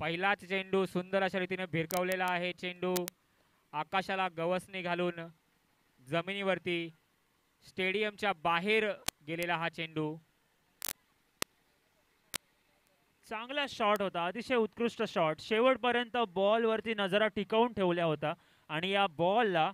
पहिलाच चेंडू सुंदर अशा रीतीने भिरकवलेला आहे. चेंडू आकाशाला गवसणी घालून जमिनीवरती स्टेडियमच्या बाहेर गेलेला हा चेंडू. चांगला शॉट होता, अतिशय उत्कृष्ट शॉट. शेवटपर्यंत बॉलवरती नजरा टिकवून ठेवल्या होता आणि या बॉलला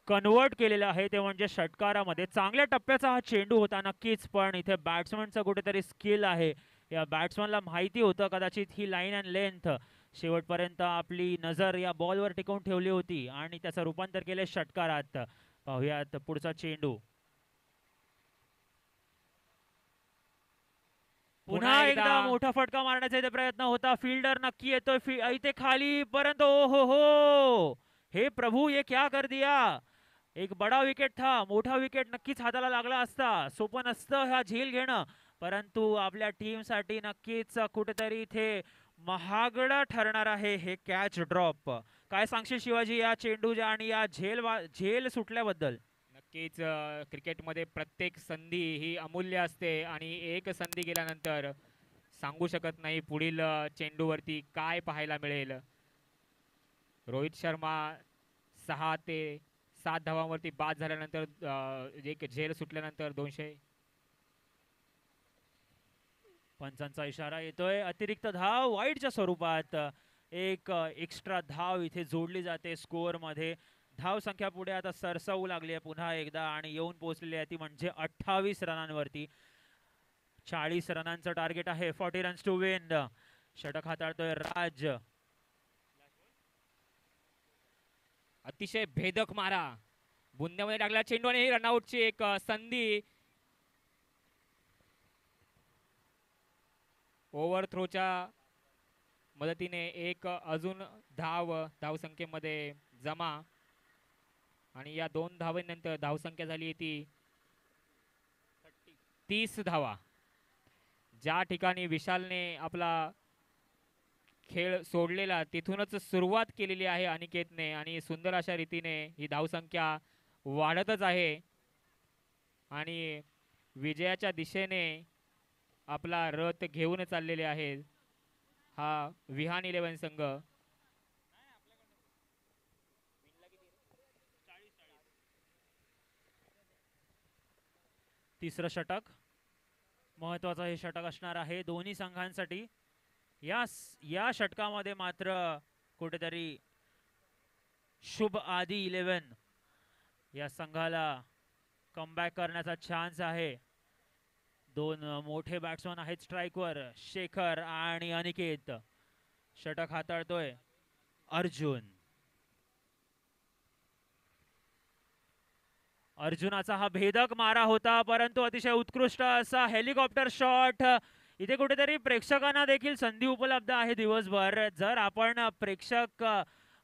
कन्वर्ट केलेलं आहे ते म्हणजे षटकारामध्ये. चांगल्या टप्प्याचा हा चेंडू होता नक्कीच, पण इथे बॅट्समनचं कुठेतरी स्किल आहे. या बॅट्समनला माहिती होतं कदाचित ही लाईन अँड लेंथ. शेवटपर्यंत आपली नजर या बॉलवर टिकवून ठेवली होती आणि त्याचं रूपांतर केले षटकारात. पाहूयात पुढचा चेंडू. पुन्हा एकदा मोठा फटका मारण्याचा इथे प्रयत्न होता. फिल्डर नक्की येतोय इथे खाली, परंतु ओ हो हे प्रभू ये क्या कर दिया. एक बडा विकेट था, मोठा विकेट नक्कीच हाताला लागला असता. सोपं नसतं हा झेल घेणं, परंतु आपल्या टीमसाठी नक्कीच कुठेतरी इथे महागडा ठरणार आहे हे कॅच ड्रॉप. काय सांगशील शिवाजी या चेंडूच्या आणि या झेल सुटल्याबद्दल? नक्कीच क्रिकेटमध्ये प्रत्येक संधी ही अमूल्य असते आणि एक संधी गेल्यानंतर सांगू शकत नाही पुढील चेंडूवरती काय पाहायला मिळेल. रोहित शर्मा 6 ते 7 धावांवरती बाद झाल्यानंतर एक झेल सुटल्यानंतर 200. पंचांचा इशारा येतोय. अतिरिक्त धाव वाईडच्या स्वरूपात एक एक्स्ट्रा धाव इथे जोडली जाते स्कोअर मध्ये. धाव संख्या पुढे आता सरसावू लागली आहे पुन्हा एकदा आणि येऊन पोहोचलेली आहे ती म्हणजे 28 रनांवरती. 40 रनांचं टार्गेट आहे. 40 रन्स टू विन. षटक हाताळतोय राज. अतिशय भेदक मारा बुंद्यामध्ये टाकला चेंडू आणि रनआउटची एक संधी. ओव्हर थ्रोच्या मदतीने एक अजून धावसंख्येमध्ये जमा आणि या 2 धावांनंतर धावसंख्या झाली ती 30 धावा. ज्या ठिकाणी विशालने आपला खेळ सोडलेला तिथूनच सुरुवात केलेली आहे अनिकेतने आणि सुंदर अशा रीतीने ही धावसंख्या वाढतच आहे आणि विजयाच्या दिशेने आपला रथ घेऊन चाललेले आहे हा विहान 11 संघ. तिसरं षटक महत्वाचं हे षटक असणार आहे दोन्ही संघांसाठी. या षटकामध्ये मात्र कुठेतरी शुभ आदी 11 या संघाला कमबॅक करण्याचा चान्स आहे. 2 मोठे बॅट्समन आहेत स्ट्राईकवर, शेखर आणि अनिकेत. षटक हाताळतोय अर्जुन. अर्जुनाचा हा भेदक मारा होता, परंतु अतिशय उत्कृष्ट असा हेलिकॉप्टर शॉट. इथे कुठेतरी प्रेक्षकांना देखील संधी उपलब्ध आहे दिवसभर. जर आपण प्रेक्षक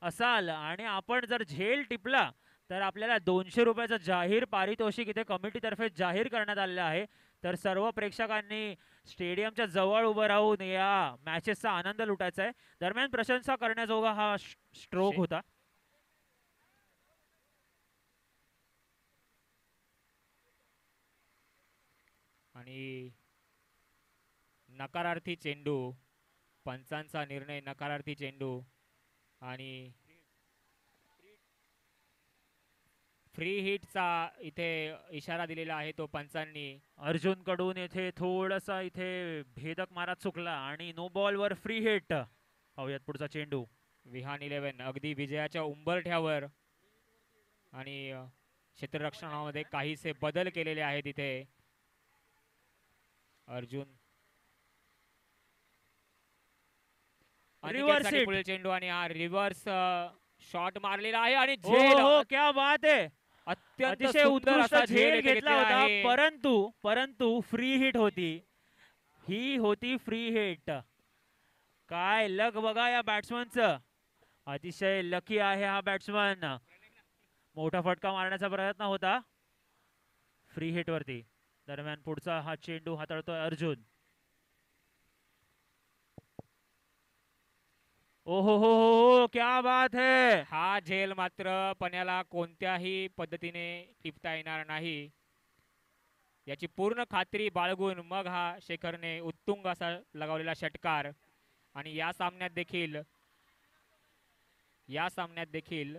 असाल आणि आपण जर झेल टिपला तर आपल्याला 200 रुपयाचं जाहीर पारितोषिक इथे कमिटीतर्फे जाहीर करण्यात आलेलं आहे. तर सर्व प्रेक्षकांनी स्टेडियमच्या जवळ उभं राहून या मॅचेसचा आनंद लुटायचा आहे. दरम्यान प्रशंसा करण्याजोगा हा स्ट्रोक होता. आणि नकारार्थी चेंडू, पंचांचा निर्णय नकारार्थी चेंडू आणि फ्री हिटचा इथे इशारा दिलेला आहे तो पंचांनी. अर्जुन कडून इथे थोडासा इथे भेदक मारा चुकला आणि नो बॉलवर फ्री हिट. पाहूयात पुढचा चेंडू. विहान 11 अगदी विजयाच्या उंबरठ्यावर आणि क्षेत्ररक्षणामध्ये काहीसे बदल केलेले आहेत इथे. अर्जुन रिव्हर्स पुढील चेंडू आणि हा रिव्हर्स शॉट मारलेला आहे आणि झेल. क्या बात आहे. अतिशय उत्कृष्ट झेल घेतला होता, परंतु फ्री हिट होती. ही होती फ्री हिट. काय लक बघा या बॅट्समनचं. अतिशय लकी आहे हा बॅट्समन. मोठा फटका मारण्याचा प्रयत्न होता फ्री हिट वरती. दरम्यान पुढचा हा चेंडू हाताळतोय अर्जुन. ओहो हो क्या बात है. हा झेल मात्र पण्याला कोणत्याही पद्धतीने टिपता येणार नाही याची पूर्ण खात्री बाळगून मग हा शेखरने उत्तुंग असा लगावलेला षटकार आणि या सामन्यात देखील